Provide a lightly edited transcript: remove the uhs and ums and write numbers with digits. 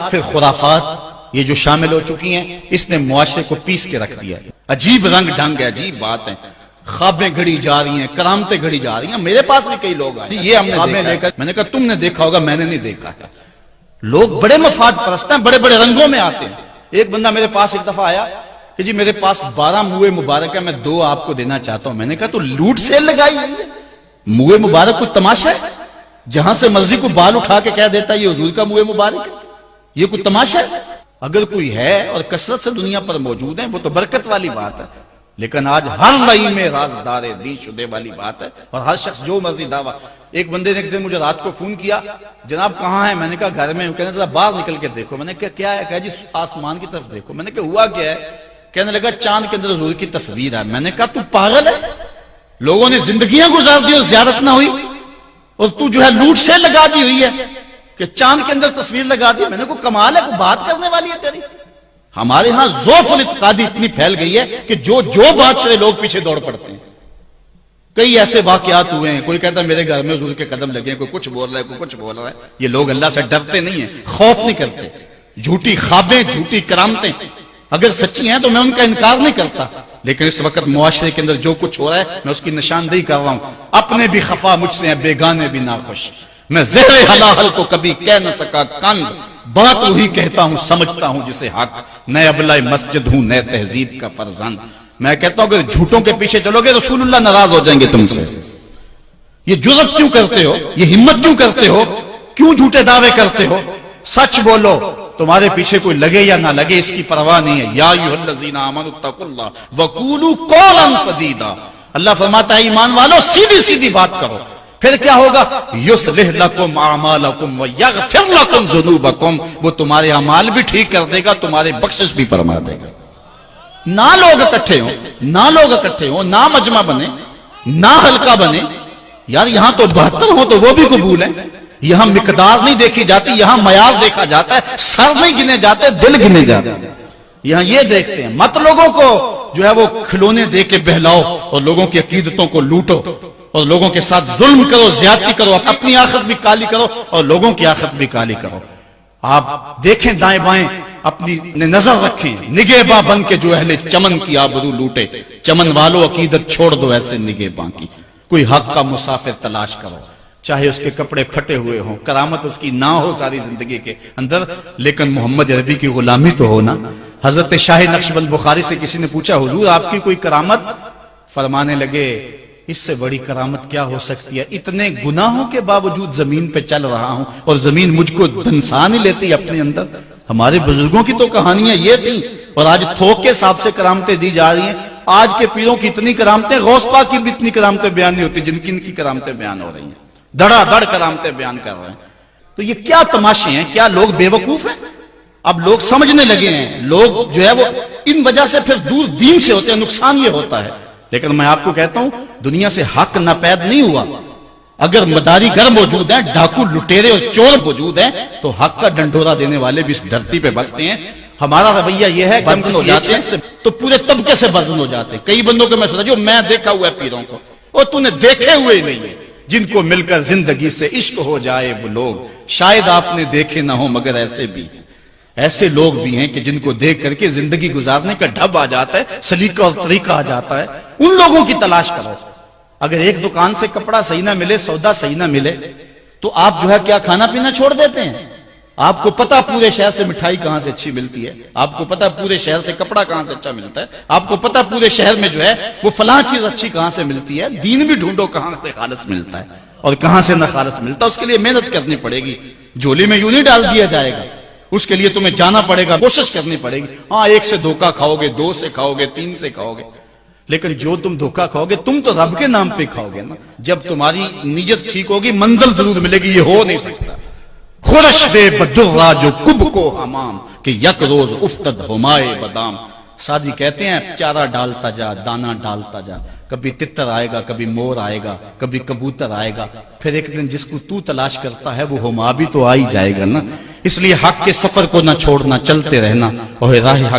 پھر خرافات یہ جو شامل ہو چکی ہیں، اس نے معاشرے کو پیس کے رکھ دیا ہے۔ عجیب رنگ ڈھنگ ہے، عجیب بات ہے، خوابیں گھڑی جا رہی ہیں، کرامتیں گھڑی جا رہی ہیں۔ میرے پاس بھی کئی لوگ آئے، یہ ہم نے خوابیں لے کر، میں نے کہا تم نے دیکھا ہوگا، میں نے نہیں دیکھا ہے۔ لوگ بڑے مفاد پرست ہیں، بڑے بڑے رنگوں میں آتے ہیں۔ ایک بندہ میرے پاس ایک دفعہ آیا کہ جی میرے پاس 12 موئے مبارک ہے، میں 2 آپ کو دینا چاہتا ہوں۔ میں نے کہا تو لوٹ سیل لگائی ہوئی ہے، موئے مبارک کوئی تماشا ہے؟ جہاں سے مرضی کو بال اٹھا کے کہہ دیتا ہے یہ حضور کا موئے مبارک ہے، یہ کوئی تماشا ہے؟ اگر کوئی ہے اور کثرت سے دنیا پر موجود ہیں وہ تو برکت والی بات ہے، لیکن آج ہر لئی میں رازدار دین شدے والی بات ہے، اور ہر شخص جو مرضی دعویٰ۔ ایک بندے نے ایک دن مجھے رات کو فون کیا، جناب کہاں ہے؟ میں نے کہا گھر میں ہوں۔ کہنے ذرا باہر نکل کے دیکھو۔ میں نے کہا کیا ہے؟ کہا جی آسمان کی طرف دیکھو۔ میں نے کہا ہوا کیا ہے؟ کہنے لگا چاند کے اندر حضور کی تصویر ہے۔ میں نے کہا تو پاگل ہے، لوگوں نے زندگیاں گزار دی اور زیارت نہ ہوئی، اور تو جو ہے لوٹ سے لگا دی ہوئی ہے کہ چاند کے اندر تصویر لگا دی۔ میں نے کہا کمال ہے، کوئی بات کرنے والی ہے تیری؟ ہمارے ہاں ذوف الاعتقادی اتنی پھیل گئی ہے کہ جو بات کرے لوگ پیچھے دوڑ پڑتے ہیں۔ کئی ایسے واقعات ہوئے ہیں، کوئی کہتا ہے میرے گھر میں حضور کے قدم لگے ہیں، کوئی کچھ بول رہا ہے، کوئی کچھ بول رہا ہے۔ یہ لوگ اللہ سے ڈرتے نہیں ہیں، خوف نہیں کرتے۔ جھوٹی خوابیں، جھوٹی کرامتیں اگر سچی ہیں تو میں ان کا انکار نہیں کرتا، لیکن اس وقت معاشرے کے اندر جو کچھ ہو رہا ہے میں اس کی نشاندہی کر رہا ہوں۔ اپنے بھی خفا مجھ سے ہیں، بیگانے بھی ناخوش، میں زہر حلاحل کو کبھی کہہ نہ سکا کند، بات وہی کہتا ہوں سمجھتا ہوں جسے حق، نئے ابلۂ مسجد ہوں نئے تہذیب کا فرزند۔ میں کہتا ہوں اگر جھوٹوں کے پیچھے چلو گے رسول اللہ ناراض ہو جائیں گے تم سے۔ یہ جرأت کیوں کرتے ہو؟ یہ ہمت کیوں کرتے ہو؟ کیوں جھوٹے دعوے کرتے ہو؟ سچ بولو، تمہارے پیچھے کوئی لگے یا نہ لگے اس کی پرواہ نہیں ہے۔ یا ایھا الذین آمنوا اتقوا اللہ وقولوا قولا سدیدا، اللہ فرماتا ہے ایمان والو سیدھی سیدھی بات کرو، پھر کیا ہوگا؟ یصلح لکم اعمالکم ویغفر لکم ذنوبکم، وہ تمہارے اعمال بھی ٹھیک کر دے گا، تمہارے بخشش بھی فرما دے گا۔ نہ لوگ اکٹھے ہوں، نہ مجمع بنے، نہ حلقہ بنے۔ یار یہاں تو 72 ہوں تو وہ بھی قبول ہے، یہاں مقدار نہیں دیکھی جاتی، یہاں معیار دیکھا جاتا ہے، سر نہیں گنے جاتے دل گنے جاتے ہیں۔ یہاں یہ دیکھتے ہیں، مت لوگوں کو جو ہے وہ کھلونے دے کے بہلاؤ اور لوگوں کی عقیدتوں کو لوٹو اور لوگوں کے ساتھ ظلم کرو، زیادتی کرو، اپنی آخرت بھی کالی کرو اور لوگوں کی آخرت بھی کالی کرو۔ آپ دیکھیں دائیں بائیں، اپنی نظر رکھیں، نگہباں بن کے جو اہل چمن کی آبرو لوٹے، چمن والو عقیدت چھوڑ دو ایسے نگہباں کی۔ کوئی حق کا مسافر تلاش کرو، چاہے اس کے کپڑے پھٹے ہوئے ہوں، کرامت اس کی نہ ہو ساری زندگی کے اندر، لیکن محمد عربی کی غلامی تو ہونا۔ حضرت شاہ نقشبند بخاری سے کسی نے پوچھا حضور آپ کی کوئی کرامت؟ فرمانے لگے اس سے بڑی کرامت کیا ہو سکتی ہے؟ اتنے گناہوں کے باوجود زمین پہ چل رہا ہوں اور زمین مجھ کو دنسا نہیں لیتی اپنے اندر۔ ہمارے بزرگوں کی تو کہانیاں یہ تھیں، اور آج تھوک کے حساب سے کرامتیں دی جا رہی ہیں۔ آج کے پیروں کی اتنی کرامتیں، غوث پاک کی بھی اتنی کرامتیں بیان نہیں ہوتی جن کی کرامتیں بیان ہو رہی ہیں، دڑا دڑ کرامتیں بیان کر رہے ہیں۔ تو یہ کیا تماشے ہیں؟ کیا لوگ بے وقوف ہیں؟ اب لوگ سمجھنے لگے ہیں، لوگ جو ہے وہ ان وجہ سے پھر دور دین سے ہوتے ہیں، نقصان یہ ہوتا ہے۔ لیکن میں آپ کو کہتا ہوں دنیا سے حق ناپید نہیں ہوا۔ اگر مداری گر موجود ہیں، ڈاکو لٹیرے اور چور موجود ہیں، تو حق کا ڈنڈورا دینے والے بھی اس دھرتی پہ بستے ہیں۔ ہمارا رویہ یہ ہے کہ ہم ہو جاتے ہیں تو پورے طبقے سے برزن ہو جاتے ہیں۔ کئی بندوں کو میں سنا جو میں دیکھا ہوا ہے پیروں کو، اور تو نے دیکھے ہوئے نہیں ہے، جن کو مل کر زندگی سے عشق ہو جائے وہ لوگ شاید آپ نے دیکھے نہ ہو، مگر ایسے لوگ بھی ہیں کہ جن کو دیکھ کر کے زندگی گزارنے کا ڈھب آ جاتا ہے، سلیقہ اور طریقہ آ جاتا ہے۔ ان لوگوں کی تلاش کرو۔ اگر ایک دکان سے کپڑا صحیح نہ ملے، سودا صحیح نہ ملے، تو آپ جو ہے کیا کھانا پینا چھوڑ دیتے ہیں؟ آپ کو پتا پورے شہر سے مٹھائی کہاں سے اچھی ملتی ہے، آپ کو پتا پورے شہر سے کپڑا کہاں سے اچھا ملتا ہے، آپ کو پتا پورے شہر میں جو ہے وہ فلاں چیز اچھی کہاں سے ملتی ہے۔ دین بھی ڈھونڈو کہاں سے خالص ملتا ہے اور کہاں سے نہ خالص ملتا ہے، اس کے لیے محنت کرنی پڑے گی۔ جھولی میں یوں نہیں ڈال دیا جائے گا، اس کے لیے تمہیں جانا پڑے گا، کوشش کرنی پڑے گی۔ ہاں ایک سے دھوکہ کھاؤ گے، 2 سے کھاؤ گے، 3 سے کھاؤ گے، لیکن جو تم دھوکہ کھاؤ گے تم تو رب کے نام پہ کھاؤ گے نا۔ جب تمہاری نیت ٹھیک ہوگی منزل ضرور ملے گی، یہ ہو نہیں سکتا۔ خورش دے بدرا جو کب کو حمام کہ یک روز افتد ہمائے بدام۔ سادی کہتے ہیں چارہ ڈالتا جا، دانہ ڈالتا جا، کبھی تتر آئے گا، کبھی مور آئے گا، کبھی کبوتر آئے گا، پھر ایک دن جس کو تو تلاش کرتا ہے وہ ہما بھی تو آ ہی جائے گا نا۔ اس لیے حق کے سفر کو نہ چھوڑنا، چلتے رہنا اور راہ حق